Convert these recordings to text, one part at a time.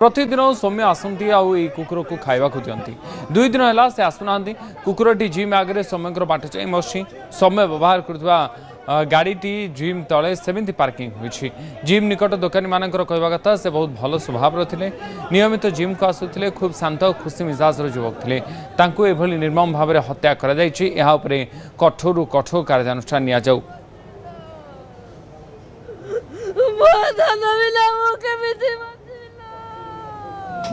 प्रतिदिन सौम्य आसती आउ कुकुर को खावा दिखती 2 दिन है से आसुना कुकुरटी जिम आगे सौम्य बाट चाह बसी सौम्य व्यवहार करता गाड़ीटी जिम तले सेमती पार्किंग होती जिम निकट दोकानी मान कहवा कथा से बहुत भल स्वभाव थे नियमित जिम को आसुले खूब शांत और खुशी मिजाजर युवक थे निर्मम भाव में हत्या कर कठोर कठोर कार्यानुष्ठान नि जाऊ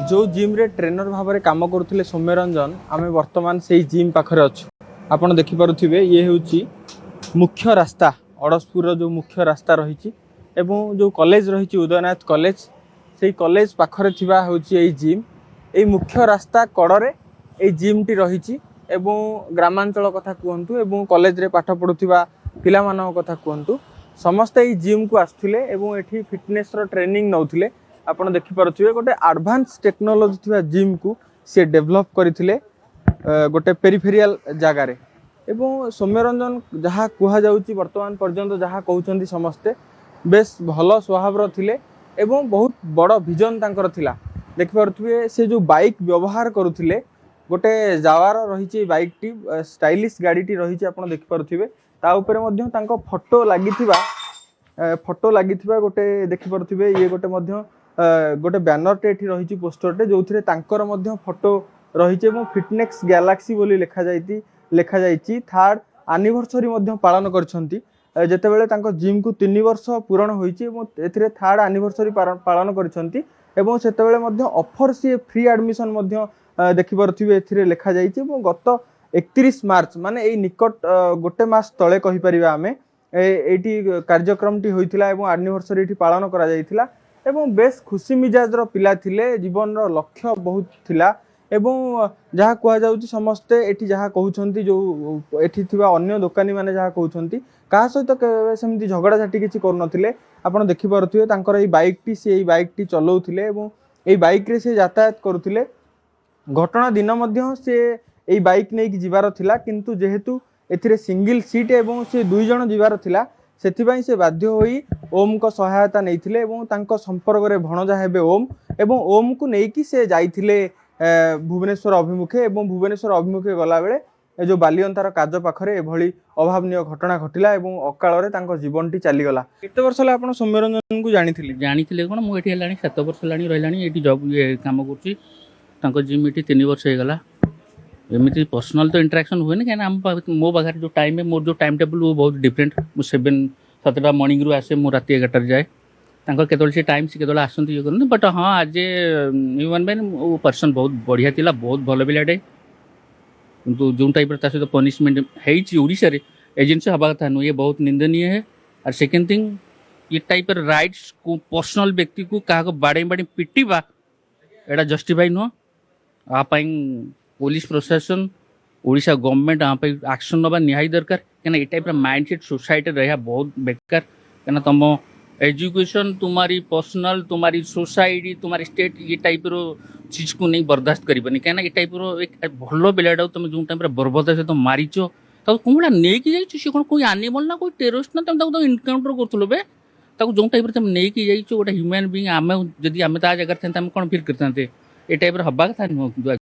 जो जिम रे ट्रेनर भाव में काम करुले सौम्य रंजन आम बर्तमान से जिम पाखे अच्छु आपड़ देखिपे ये हूँ मुख्य रास्ता अड़सपुर जो मुख्य रास्ता रही जो कॉलेज रही उदयनाथ कॉलेज से कॉलेज पाखरे थिबा होची जिम ये मुख्य रास्ता कड़े ये जिम टी रही ग्रामांचल कथा कहतु एवं कॉलेज रे पाठ पढ़ुवा पिला कथा कहतु समस्ते ये जिम को आसुले एठी फिटनेस रो ट्रेनिंग नौथिले आपण देखिपे गोटे एडवांस टेक्नोलोजी थिबा जिम को सी डेभलप करथिले गोटे पेरिफेरियल जगार एवं सौम्यरंजन जहाँ कहुच्छी बर्तमान पर्यंत जहाँ कहते समस्ते बेस भल स्वभाव थिले एवं बहुत बड़ विजन तांकर थिला देखिपे से जो बाइक व्यवहार करुथिले गोटे जावार रही बाइक टी स्टाइलिश गाड़ी रही आपड़ देखिपे ता उपरे मध्य तांको फोटो लागिथिबा गोटे देखिपे ये गोटे मध्य गोटे बैनर टे रही पोस्टर टे जो थे तांकर मध्य फोटो रही फिटनेस गैलेक्सी बोली लेखा जाइछि थर्ड एनिवर्सरी मध्य पालन करछंती जेतेबेले तांको जिम को 3 वर्ष पूर्ण होइछि एवं एथिरे थर्ड एनिवर्सरी पालन करछंती एवं सेतेबेले मध्य ऑफर सी फ्री एडमिशन मध्य देखिपरथिबे एथिरे लेखा जाइछि एवं गत 31 मार्च माने एई निकट गोटे मास तळे कहि परिबा आमे एटी कार्यक्रम टी होइथिला एवं एनिवर्सरी टी पालन करा जाइथिला एवं बेस खुशी मिजाज रो पिला थिले जीवन रो लक्ष्य बहुत थिला एवं जहाँ कहुच्छी समस्ते एठी जहाँ कहते जो एठी थिबा अन्य दोकानी माने जहाँ कहते क्या सहित सेमती झगड़ा झाटी किसी करुनथिले आपण देखिपरुथिबे तांकर एई बाइक टी से बाइक टी चलाउथिले एवं एई बाइक रे से यातायात करुथिले घटना दिन मध्य से एई बाइक नै कि जिबार थिला किंतु जेहेतु एथिरे सिंगल सीट एवं से 2 जण जिबार थिला सेथिबाई से बाध्य होई ओम को सहायता नैथिले एवं तांको संपर्क रे भणजा हेबे ओम एवं ओम को नेकी से जाइथिले भुवनेश्वर अभिमुखे एवं भुवनेश्वर अभिमुखे गला बेले जो बालियंतार काज पाखरे एभली अभावनीय घटना घटिला एवं अकाल रे तांको जीवनटी चलीगला केते वर्ष ला आपण सौम्यरंजन को जानिथिले कोन मु एठी हलानी 7 वर्ष लानी रहलानी एठी जॉब काम करछि तांको जिम एठी 3 वर्ष हे गला एमिति पर्सनल तो इंटरेक्शन हुए ना हम मो पाखरे जो टाइम है मोर जो टाइम टेबल वो बहुत डिफरेंट मु 7 मॉर्निंग रु आसे मु राति 11 जाए तांको केतोल से टाइम से केतोल आसंती ये करन बट हां आज ह्यूमन बेन वो पर्सन बहुत बढ़िया थिला बहुत भलो बिलाडे किंतु जो टाइप ता से पनिशमेंट हेछि ओडिसा रे एजेंसी हबा कथा नु ये बहुत निंदनीय है और सेकंड थिंग ये टाइप राइट्स को पर्सनल व्यक्ति को का बाड़े पिटिबा एटा जस्टिफाई नो आ पाई पुलिस प्रशासन ओडिशा गवर्नमेंट आ पाई एक्शन नबा निहाई दरकार केना ए टाइप माइंडसेट सोसाइटी रहा बहुत बेकार केना तुम एजुकेशन तुम्हारी पर्सनल तुम्हारी सोसाइटी तुम्हारी स्टेट ये टाइप रो चीज को नहीं बर्दाश्त करिबनी केना ए टाइप रो एक भलो बिलाडा तुम जो टाइम रे बर्बरता से तो मारिचो तो कोमडा नै कि जाइछु से कोन कोई एनिमल ना कोई टेररिस्ट ना तुम तो इनकाउंटर करथलो बे ताको जो टाइप रे तुम नै कि जाइछु गोटा ह्यूमन बीइंग आमे जदी आमे ता जगह थे हम कोन फील करथांते ए टाइप रो हब्बा कथा